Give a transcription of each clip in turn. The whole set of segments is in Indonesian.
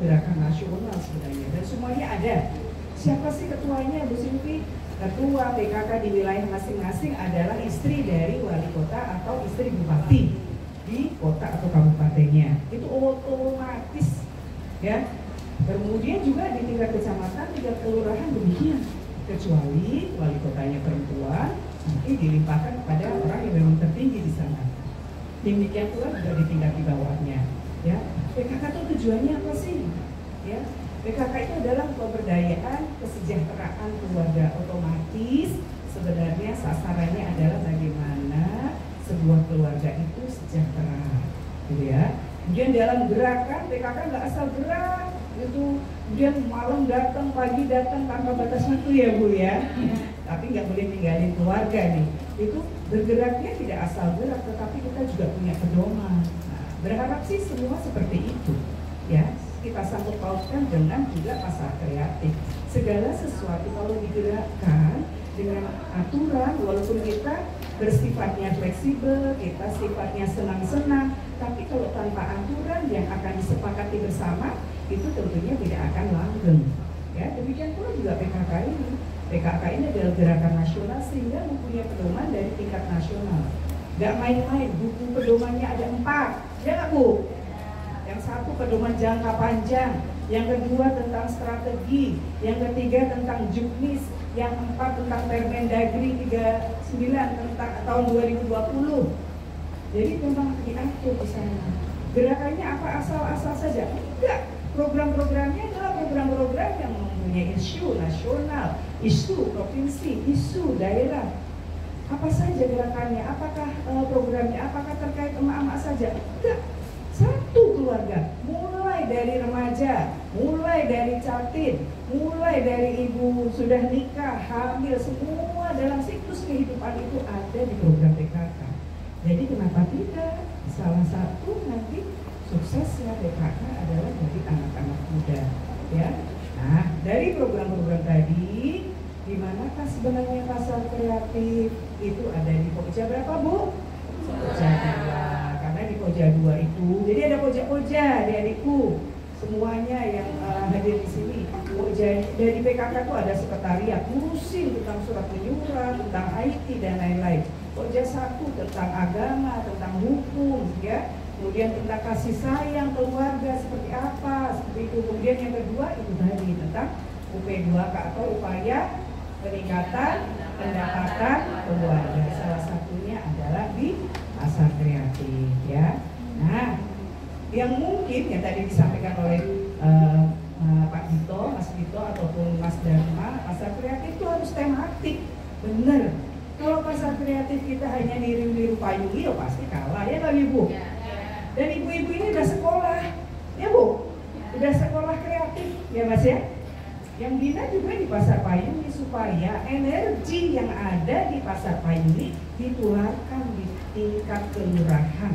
gerakan nasional sebenarnya, dan semuanya ada. Siapa sih ketuanya, Bu Silvi? Ketua PKK di wilayah masing-masing adalah istri dari wali kota atau istri bupati di kota atau kabupatennya. Itu otomatis, ya. Kemudian juga di tingkat kecamatan, tingkat kelurahan demikian. Kecuali wali kotanya perempuan, nanti dilimpahkan kepada orang yang memang tertinggi di sana. Demikian pula juga di tingkat di bawahnya. Ya, PKK itu tujuannya apa sih? Ya, PKK itu adalah pemberdayaan kesejahteraan keluarga. Otomatis sebenarnya sasarannya adalah bagaimana sebuah keluarga itu sejahtera, gitu ya. Kemudian dalam gerakan PKK nggak asal gerak, itu kemudian malam datang, pagi datang tanpa batas waktu ya Bu ya. Tapi nggak boleh tinggalin keluarga nih. Itu bergeraknya tidak asal gerak, tetapi kita juga punya pedoman. Nah, berharap sih semua seperti itu, ya. Kita sangkut pautkan dengan juga pasar kreatif. Segala sesuatu kalau digerakkan dengan aturan, walaupun kita bersifatnya fleksibel, kita sifatnya senang-senang, tapi kalau tanpa aturan yang akan disepakati bersama, itu tentunya tidak akan langgeng. Ya, demikian pula juga PKK ini. PKK ini adalah gerakan nasional sehingga mempunyai pedoman dari tingkat nasional. Gak main-main, buku pedomannya ada 4, ya nggak Bu? Yang satu pedoman jangka panjang, yang kedua tentang strategi, yang ketiga tentang juknis, yang keempat tentang Permendagri 39 tentang tahun 2020. Jadi memang diatur di sana. Gerakannya apa asal-asal saja? Enggak. Program-programnya adalah program-program yang mempunyai isu nasional, isu provinsi, isu daerah. Apa saja gerakannya? Apakah programnya? Apakah terkait emak-emak saja? Enggak. Satu keluarga, mulai dari remaja, mulai dari catin, mulai dari ibu sudah nikah, hamil, semua dalam siklus kehidupan itu ada di program PKK. Jadi kenapa tidak? Salah satu nanti suksesnya PKK adalah dari anak-anak muda, ya. Nah, dari program-program tadi, di manakah sebenarnya pasar kreatif? Itu ada di Pokja berapa, Bu? Pokja 2. Karena di Pokja 2 itu, jadi ada Pokja-Pokja, adik-adikku semuanya yang hadir di sini. Pokja dari PKK itu ada sekretariat, ngurusin tentang surat menyurat, tentang IT dan lain-lain. Pokja 1 tentang agama, tentang hukum, ya. Kemudian tentang kasih sayang keluarga seperti apa, seperti itu. Kemudian yang kedua itu tadi tentang UP2K atau upaya peningkatan pendapatan keluarga. Salah satunya adalah di pasar kreatif, ya. Nah, yang mungkin yang tadi disampaikan oleh Pak Dito, Mas Dito ataupun Mas Dharma, pasar kreatif itu harus tematik, bener. Kalau pasar kreatif kita hanya niru-niru payung, ya pasti kalah, ya nggak Ibu? Dan ibu-ibu ini udah sekolah, ya Bu? Udah sekolah kreatif, ya Mas ya? Yang bina juga di pasar payung ini supaya energi yang ada di pasar payung ini ditularkan di tingkat kelurahan.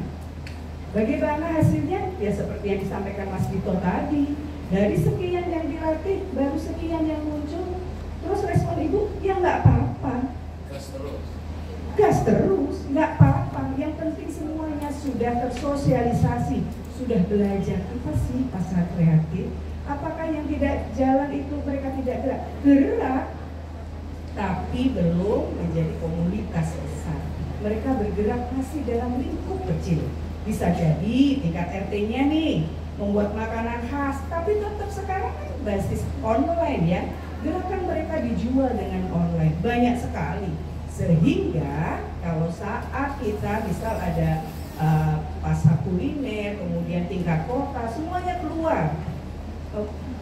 Bagaimana hasilnya? Ya seperti yang disampaikan Mas Dito tadi. Dari sekian yang dilatih, baru sekian yang muncul. Terus respon ibu, ya nggak apa-apa. Gas terus, nggak apa-apa. Yang penting semuanya sudah tersosialisasi, sudah belajar apa sih pasar kreatif. Apakah yang tidak jalan itu mereka tidak gerak? Gerak, tapi belum menjadi komunitas besar. Mereka bergerak masih dalam lingkup kecil. Bisa jadi tingkat RT-nya nih membuat makanan khas, tapi tetap sekarang kan basis online ya. Gerakan mereka dijual dengan online banyak sekali. Sehingga kalau saat kita misal ada pasar kuliner, kemudian tingkat kota, semuanya keluar.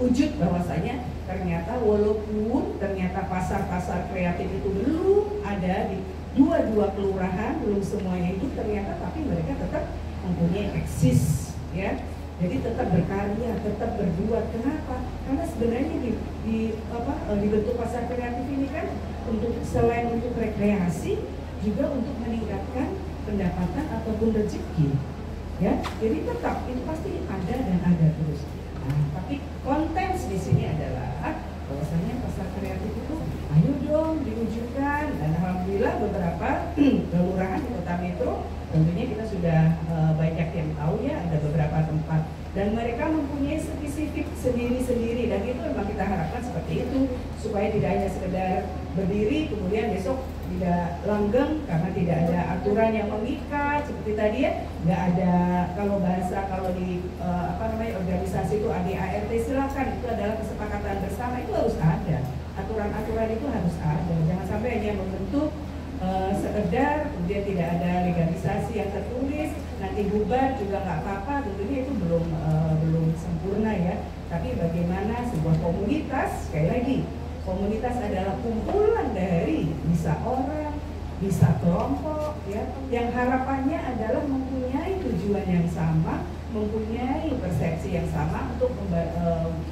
Wujud bahwasanya ternyata walaupun ternyata pasar-pasar kreatif itu belum ada di dua kelurahan, belum semuanya itu ternyata, tapi mereka tetap mempunyai eksis, ya. Jadi tetap berkarya, tetap berbuat. Kenapa? Karena sebenarnya dibentuk pasar kreatif ini kan untuk selain untuk rekreasi, juga untuk meningkatkan pendapatan ataupun rezeki, ya. Jadi tetap itu pasti ada dan ada terus. Nah, tapi konten di sini adalah bahwasanya pasar kreatif itu ayo dong diwujudkan, dan alhamdulillah beberapa kelurahan di Kota Metro tentunya kita sudah banyak yang tahu ya, ada beberapa tempat dan mereka mempunyai spesifik sendiri-sendiri, dan itu memang kita harapkan seperti itu supaya tidak hanya sekedar berdiri kemudian besok tidak langgeng karena tidak ada aturan yang mengikat seperti tadi ya, nggak ada kalau di organisasi itu ADART silakan, itu adalah kesepakatan bersama, itu harus ada aturan-aturan, itu harus ada, jangan sampai hanya membentuk sekedar kemudian tidak ada legalisasi yang tertulis, nanti bubar juga nggak apa-apa, tentunya itu belum sempurna ya. Tapi bagaimana sebuah komunitas, sekali lagi, komunitas adalah kumpulan dari bisa orang, bisa kelompok ya, yang harapannya adalah mempunyai tujuan yang sama, mempunyai persepsi yang sama untuk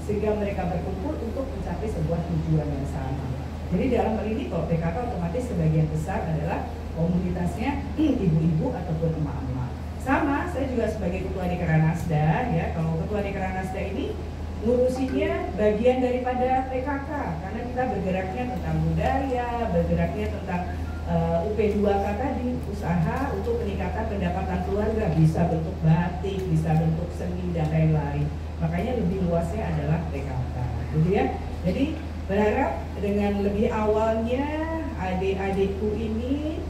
sehingga mereka berkumpul untuk mencapai sebuah tujuan yang sama. Jadi dalam hal ini kalau PKK otomatis sebagian besar adalah komunitasnya ibu-ibu ataupun emak-emak. Sama, saya juga sebagai ketua Dekranasda ya, kalau ketua Dekranasda ini ngurusinnya bagian daripada PKK karena kita bergeraknya tentang budaya, bergeraknya tentang UP2K tadi, usaha untuk peningkatan pendapatan keluarga, bisa bentuk batik, bisa bentuk seni dan lain-lain. Makanya lebih luasnya adalah PKK, gitu ya. Jadi berharap dengan lebih awalnya adik-adikku ini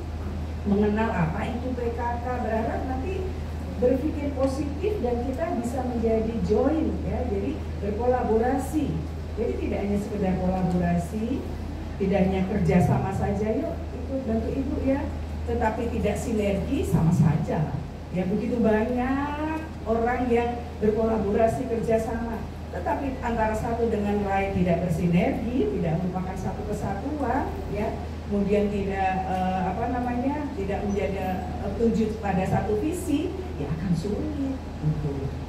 mengenal apa itu PKK, berharap nanti berpikir positif dan kita bisa menjadi join ya, jadi berkolaborasi. Jadi tidak hanya sekedar kolaborasi, tidak hanya kerja sama saja, yuk ikut bantu ibu ya, tetapi tidak sinergi sama saja. Ya begitu banyak orang yang berkolaborasi kerjasama, tetapi antara satu dengan lain tidak bersinergi, tidak merupakan satu kesatuan ya, kemudian tidak tidak menjadi tujuh pada satu visi, ya akan sulit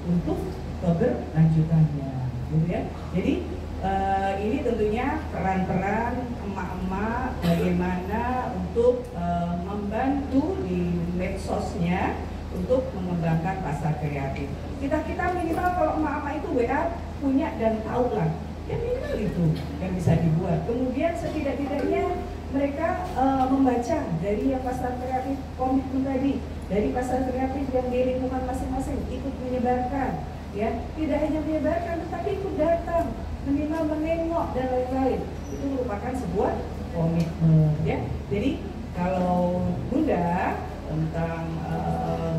untuk keberlanjutannya, gitu ya. Jadi ini tentunya peran-peran emak-emak bagaimana untuk membantu di medsosnya untuk mengembangkan pasar kreatif. Kita minimal kalau emak-emak itu WA punya dan tahu lah, ya minimal itu yang bisa dibuat. Kemudian setidak-tidaknya mereka membaca dari yang pasar kreatif komitmen tadi, dari pasar kreatif yang di lingkungan masing-masing, ikut menyebarkan, ya tidak hanya menyebarkan, tetapi ikut datang, minimal menengok dan lain-lain. Itu merupakan sebuah komitmen, ya. Jadi kalau Bunda tentang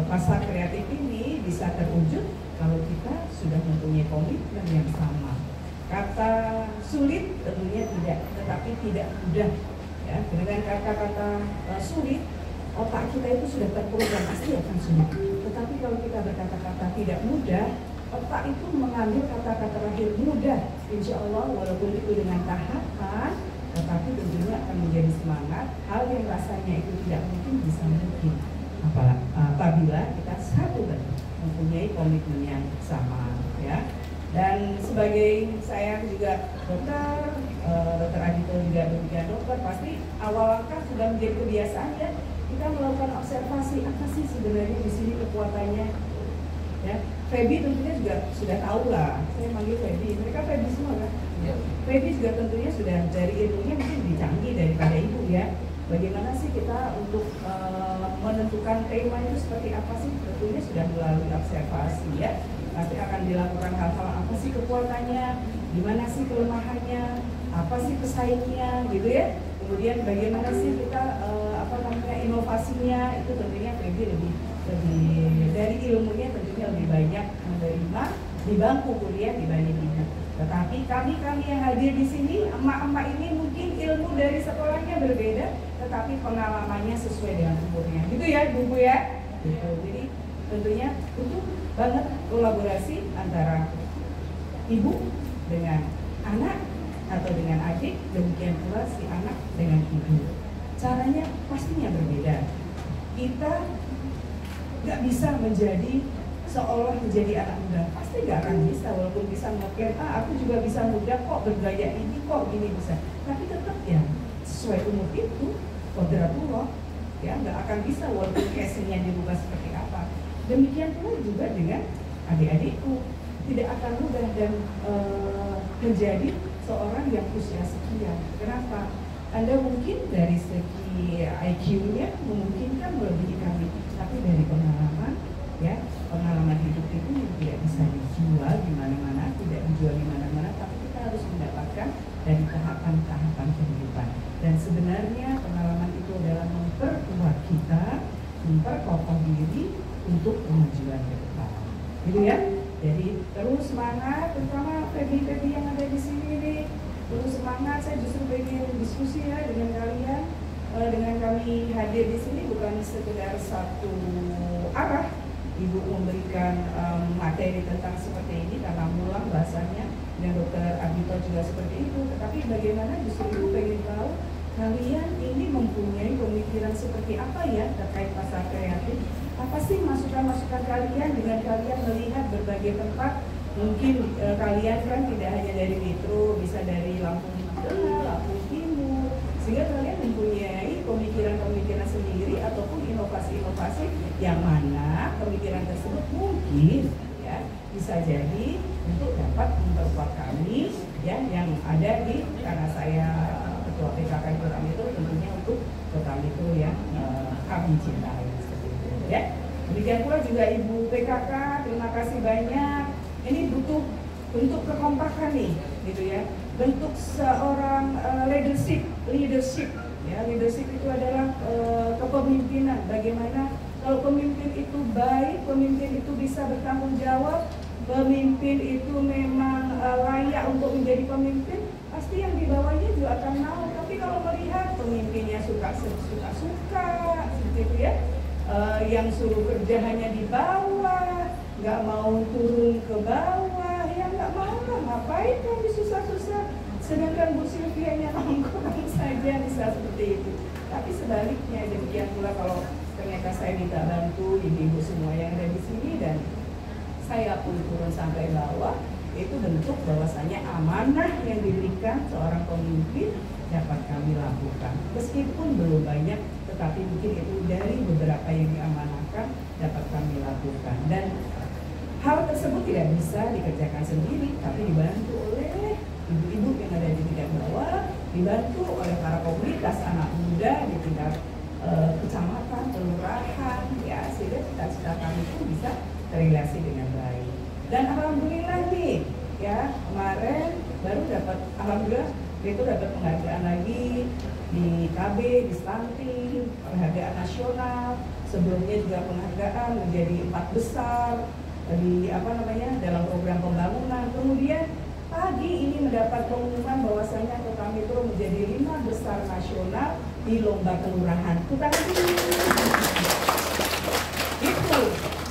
pasar kreatif ini bisa terwujud kalau kita sudah mempunyai komitmen yang sama. Kata sulit tentunya tidak, tetapi tidak mudah. Ya, dengan kata-kata sulit, otak kita itu sudah terprogram pasti akan sulit. Tetapi kalau kita berkata-kata tidak mudah, otak itu mengambil kata-kata terakhir mudah. Insya Allah walaupun itu dengan tahapan, tetapi tentunya akan menjadi semangat. Hal yang rasanya itu tidak mungkin bisa mungkin. Apabila kita satu mempunyai komitmen yang sama, ya. Dan sebagai saya juga dokter Adito juga demikian dokter, pasti awal langkah sudah menjadi kebiasaan ya, kita melakukan observasi apa sih sebenarnya di sini kekuatannya, ya. Feby tentunya juga sudah tahu lah, saya manggil Feby, mereka Feby semua kan, ya. Feby juga tentunya sudah dari ilmunya mungkin lebih canggih daripada ibu ya. Bagaimana sih kita untuk menentukan tema itu seperti apa sih? Tentunya sudah melalui observasi ya. Pasti akan dilakukan hal-hal apa sih kekuatannya, gimana sih kelemahannya, apa sih pesaingnya, gitu ya. Kemudian bagaimana sih kita inovasinya, itu tentunya lebih dari ilmunya tentunya lebih banyak menerima di bangku kuliah dibanding ibu. Tetapi kami yang hadir di sini, emak-emak ini mungkin ilmu dari sekolahnya berbeda, tetapi pengalamannya sesuai dengan umurnya, gitu ya, Bu ya. Gitu. Jadi tentunya butuh banget kolaborasi antara ibu dengan anak atau dengan adik, demikian pula si anak dengan ibu. Caranya pastinya berbeda. Kita nggak bisa seolah menjadi anak muda, pasti nggak akan bisa, walaupun bisa mengklaim, aku juga bisa muda kok, bergaya ini kok, gini bisa, tapi tetap ya sesuai umur itu, kodratullah, ya nggak akan bisa walaupun casingnya dirubah seperti apa. Demikian pula juga dengan adik-adikku, tidak akan mudah dan menjadi seorang yang usia sekian. Kenapa? Anda mungkin dari segi IQ-nya memungkinkan melebihi kami, tapi dari pengalaman, ya pengalaman hidup itu tidak bisa dijual di mana-mana, tidak dijual di tahapan-tahapan kehidupan. Dan sebenarnya pengalaman itu adalah memperkuat kita, memperkokoh diri untuk kemajuan ke depan. Gitu ya. Jadi terus semangat, terutama Feby yang ada di sini nih. Terus semangat, saya justru pengen diskusi ya dengan kalian. Dengan kami hadir di sini bukan sekedar satu arah. Ibu memberikan materi tentang seperti ini karena mulang bahasanya, dan Dr. Abito juga seperti itu. Tetapi bagaimana justru Ibu pengen tahu kalian ini mempunyai pemikiran seperti apa ya terkait pasar kreatif. Apa sih masukan-masukan kalian dengan kalian melihat berbagai tempat? Mungkin kalian kan tidak hanya dari Metro, bisa dari Lampung Tengah, Lampung Timur, sehingga kalian mempunyai pemikiran-pemikiran sendiri ataupun inovasi-inovasi yang mana pemikiran tersebut mungkin ya bisa jadi untuk dapat memperkuat kami ya yang ada di, karena saya ketua PKK Kota Metro, tentunya untuk Kota Metro yang kami cintai seperti itu ya. Demikian pula juga Ibu PKK, terima kasih banyak. Ini butuh bentuk kekompakan nih, gitu ya. Bentuk seorang leadership ya. Leadership itu adalah kepemimpinan. Bagaimana kalau pemimpin itu baik, pemimpin itu bisa bertanggung jawab, pemimpin itu memang layak untuk menjadi pemimpin, pasti yang di bawahnya juga akan mau. Tapi kalau melihat pemimpinnya suka-suka seperti itu ya, yang suruh kerja hanya di bawah, nggak mau turun ke bawah, ya nggak mau lah, ngapain kami susah-susah, sedangkan Bu Sylvia-nya nongkrong saja, bisa seperti itu. Tapi sebaliknya, demikian pula kalau ternyata saya minta bantu ibu-ibu semua yang ada di sini dan saya pun turun sampai bawah, itu bentuk bahwasanya amanah yang diberikan seorang pemimpin dapat kami lakukan. Meskipun belum banyak, tetapi mungkin itu dari beberapa yang diamanahkan dapat kami lakukan. Dan hal tersebut tidak bisa dikerjakan sendiri, tapi dibantu oleh ibu-ibu yang ada di tingkat bawah, dibantu oleh para komunitas anak muda di tingkat kecamatan, kelurahan, ya, sehingga cita-cita kami itu bisa terrealisasi dengan baik. Dan alhamdulillah nih, ya, kemarin baru dapat, alhamdulillah itu dapat penghargaan lagi di KB, di Stunting, penghargaan nasional. Sebelumnya juga penghargaan menjadi 4 besar di dalam program pembangunan. Kemudian pagi ini mendapat pengumuman bahwasanya Kota Metro menjadi 5 besar nasional di lomba kelurahan. Itu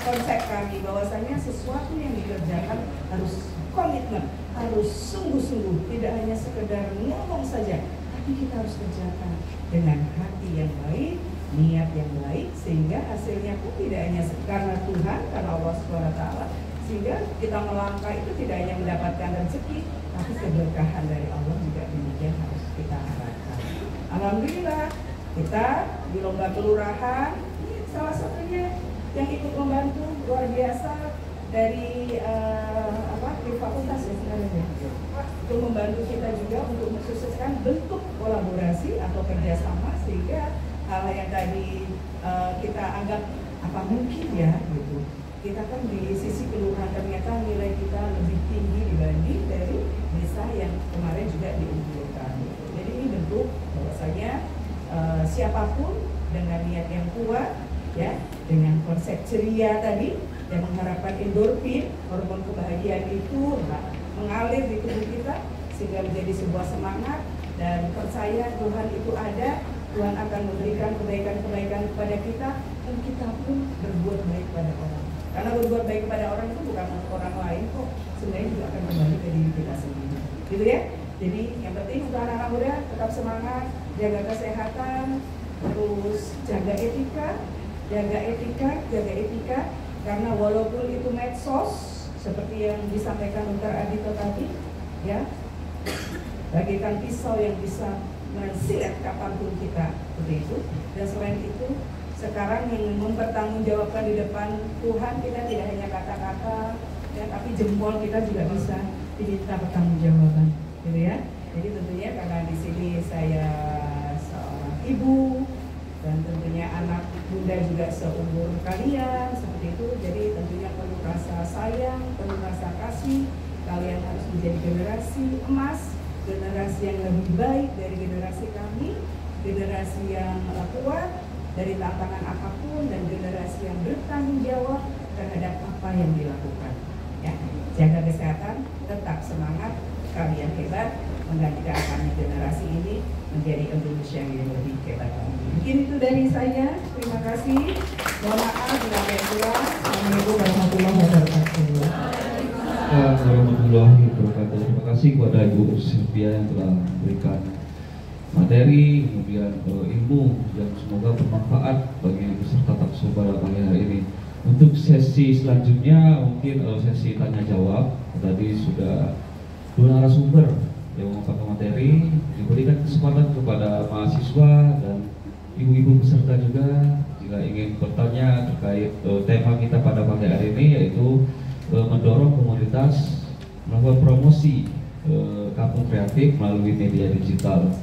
konsep kami, bahwasanya sesuatu yang dikerjakan harus komitmen, harus sungguh-sungguh, tidak hanya sekedar ngomong saja, tapi kita harus kerjakan dengan hati yang baik, niat yang baik, sehingga hasilnya pun tidak hanya karena Tuhan, karena Allah SWT, sehingga kita melangkah itu tidak hanya mendapatkan rezeki, tapi keberkahan dari Allah juga demikian harus kita harapkan. Alhamdulillah kita di lomba kelurahan, ini salah satunya yang ikut membantu luar biasa dari fakultas ya sebenarnya, itu membantu kita juga untuk mensukseskan bentuk kolaborasi atau kerjasama, sehingga hal yang tadi kita anggap apa mungkin ya gitu, kita kan di sisi kelurahan ternyata nilai kita lebih tinggi dibanding dari desa yang kemarin juga diunggulkan gitu. Jadi ini bentuk bahwasanya siapapun dengan niat yang kuat ya, dengan konsep ceria tadi yang mengharapkan endorfin, hormon kebahagiaan itu mengalir di tubuh kita sehingga menjadi sebuah semangat, dan percaya Tuhan itu ada, Tuhan akan memberikan kebaikan-kebaikan kepada kita, dan kita pun berbuat baik pada orang. Karena berbuat baik kepada orang itu bukan untuk orang lain kok, sebenarnya juga akan kembali ke diri kita sendiri. Gitu ya. Jadi yang penting untuk anak-anak muda tetap semangat, jaga kesehatan, terus jaga etika, karena walaupun itu medsos seperti yang disampaikan Dr. Adito tadi, ya, bagaikan pisau yang bisa mensilet kapanpun kita, seperti itu. Dan selain itu, sekarang yang mempertanggungjawabkan di depan Tuhan kita tidak hanya kata-kata, ya, tapi jempol kita juga bisa diminta pertanggungjawaban, gitu ya. Jadi tentunya karena di sini saya seorang ibu dan tentunya anak bunda juga seumur kalian seperti itu, jadi tentunya perlu rasa sayang, perlu rasa kasih. Kalian harus menjadi generasi emas generasi yang lebih baik dari generasi kami, generasi yang kuat dari tantangan apapun, dan generasi yang bertanggung jawab terhadap apa yang dilakukan. Ya, jaga kesehatan, tetap semangat, kalian hebat, menggantikan generasi ini menjadi Indonesia yang lebih hebat. Mungkin itu dari saya. Terima kasih. Mohon maaf bila ada yang kurang. Assalamualaikum warahmatullahi wabarakatuh. Warahmatullahi wabarakatuh. Terima kasih kepada Ibu Sylvia yang telah memberikan materi, kemudian ilmu yang semoga bermanfaat bagi peserta takso pada pagi hari ini. Untuk sesi selanjutnya mungkin sesi tanya jawab. Tadi sudah dua narasumber yang memaparkan materi, diberikan kesempatan kepada mahasiswa dan ibu-ibu peserta juga jika ingin bertanya terkait tema kita pada pagi hari ini, yaitu mendorong komunitas melakukan promosi kampung kreatif melalui media digital.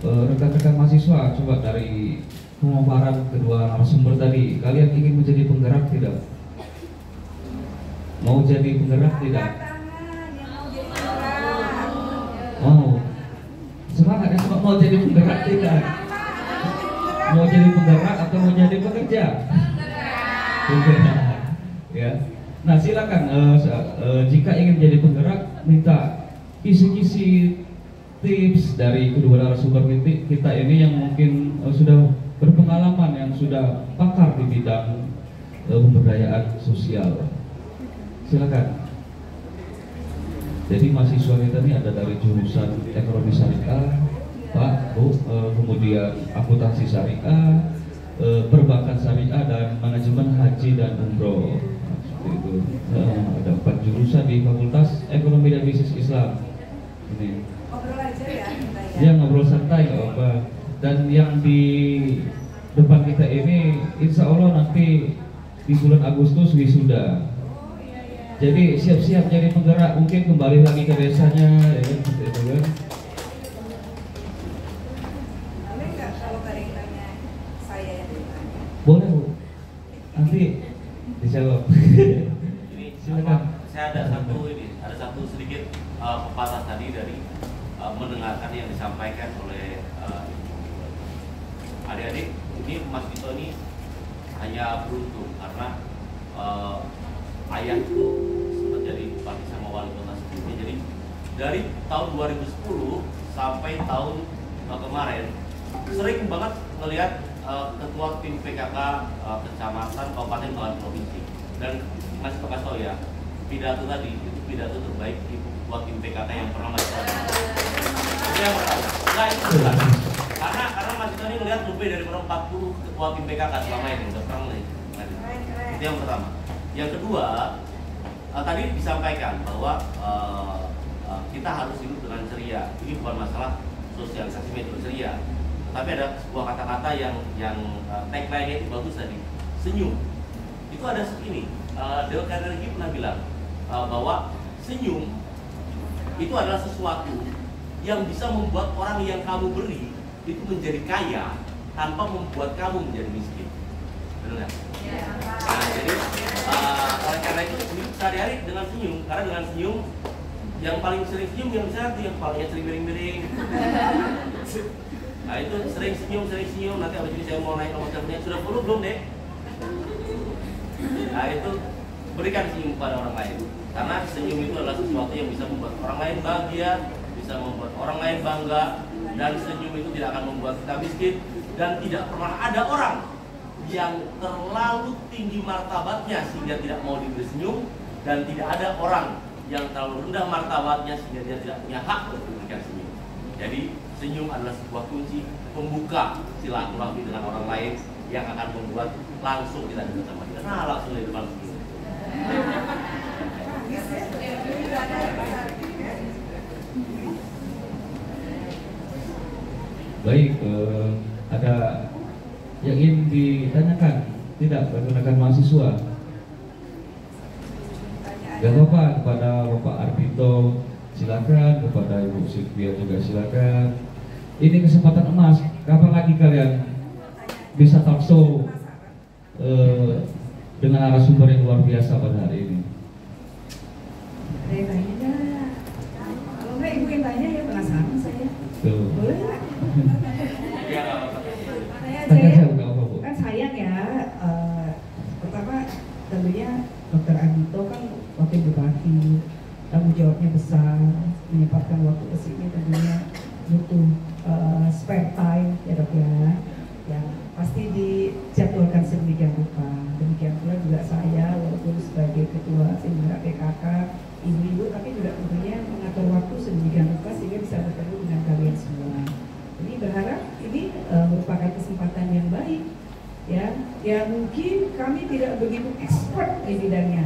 Rekan-rekan mahasiswa, coba dari pemaparan kedua narasumber tadi, kalian ingin menjadi penggerak tidak? Mau jadi penggerak tidak? Mau. Semangat ya, mau jadi penggerak tidak? Mau jadi penggerak atau mau jadi pekerja? Penggerak. Ya. Nah, silakan jika ingin menjadi penggerak, minta kisi-kisi tips dari kedua narasumber kita ini yang mungkin sudah berpengalaman, yang sudah pakar di bidang pemberdayaan sosial. Silakan. Jadi mahasiswa kita ini ada dari jurusan ekonomi syariah, Pak, Bu, kemudian akuntansi syariah, perbankan syariah, dan manajemen haji dan umroh. Itu ada 4 jurusan di Fakultas Ekonomi dan Bisnis Islam. Ini. Ngobrol aja ya, ya ngobrol santai nggak apa. Dan yang di depan kita ini, insya Allah nanti di bulan Agustus wisuda. Jadi siap-siap jadi penggerak, mungkin kembali lagi ke desanya, ya kan, seperti itu kan. Boleh nggak kalau ada yang tanya saya yang ditanya? Boleh Bu, nanti dijawab. Ini silakan. Saya ada satu sedikit pepatah tadi dari mendengarkan yang disampaikan oleh adik-adik. Ini Mas Dito ini hanya beruntung karena ayahku sempat jadi bupati sama wali kota sebelumnya. Jadi dari tahun 2010 sampai tahun kemarin sering banget melihat ketua tim PKK kecamatan, kabupaten, bahkan provinsi. Dan Mas kasih tahu ya, pidato tadi itu pidato terbaik ibu ketua tim PKK yang pernah Mas tahu. Itu yang pertama. Nah, itu benar. Karena Mas ini melihat lebih dari 40 ketua tim PKK selama ini udah pernah nih. Itu yang pertama. Yang kedua, tadi disampaikan bahwa kita harus hidup dengan ceria. Ini bukan masalah sosialisasi media ceria, tapi ada sebuah kata-kata yang tagline-nya itu bagus tadi, senyum. Itu ada ini, Dale Carnegie pernah bilang bahwa senyum itu adalah sesuatu yang bisa membuat orang yang kamu beri itu menjadi kaya tanpa membuat kamu menjadi miskin. Benar nggak? Nah, jadi oleh karena itu hidup sehari-hari dengan senyum, karena dengan senyum yang paling sering senyum yang bisa nanti yang palanya sering miring-miring. Nah itu sering senyum, nanti abis ini saya mau naik nomor teleponnya, sudah full belum deh? Nah itu berikan senyum kepada orang lain, karena senyum itu adalah sesuatu yang bisa membuat orang lain bahagia, bisa membuat orang lain bangga, dan senyum itu tidak akan membuat kita miskin, dan tidak pernah ada orang yang terlalu tinggi martabatnya sehingga tidak mau diberi senyum, dan tidak ada orang yang terlalu rendah martabatnya sehingga dia tidak punya hak untuk memberikan senyum. Jadi senyum adalah sebuah kunci pembuka silaturahmi dengan orang lain yang akan membuat langsung kita dekat sama dia. Nah langsung dari depan senyum. Baik, ada yang ingin ditanyakan? Tidak, rekan-rekan mahasiswa. Gak apa-apa, kepada Bapak Ardhito silakan, kepada Ibu Sylvia juga silakan. Ini kesempatan emas. Kapan lagi kalian bisa talkshow dengan narasumber yang luar biasa pada hari ini? Ada yang tanya nggak? Kalau nggak ibu yang tanya ya, penasaran. tentunya Dr. Adito kan wakil bupati, tanggung jawabnya besar, menyempatkan waktu ke sini tentunya butuh spare time ya dok ya pasti dijadwalkan sedemikian rupa. Demikian pula juga saya walaupun sebagai ketua Sindikat PKK ibu-ibu tapi juga tentunya mengatur waktu sedemikian rupa sehingga bisa bertemu dengan kalian semua. Jadi berharap ini merupakan kesempatan yang baik ya mungkin kami tidak begitu expert di bidangnya,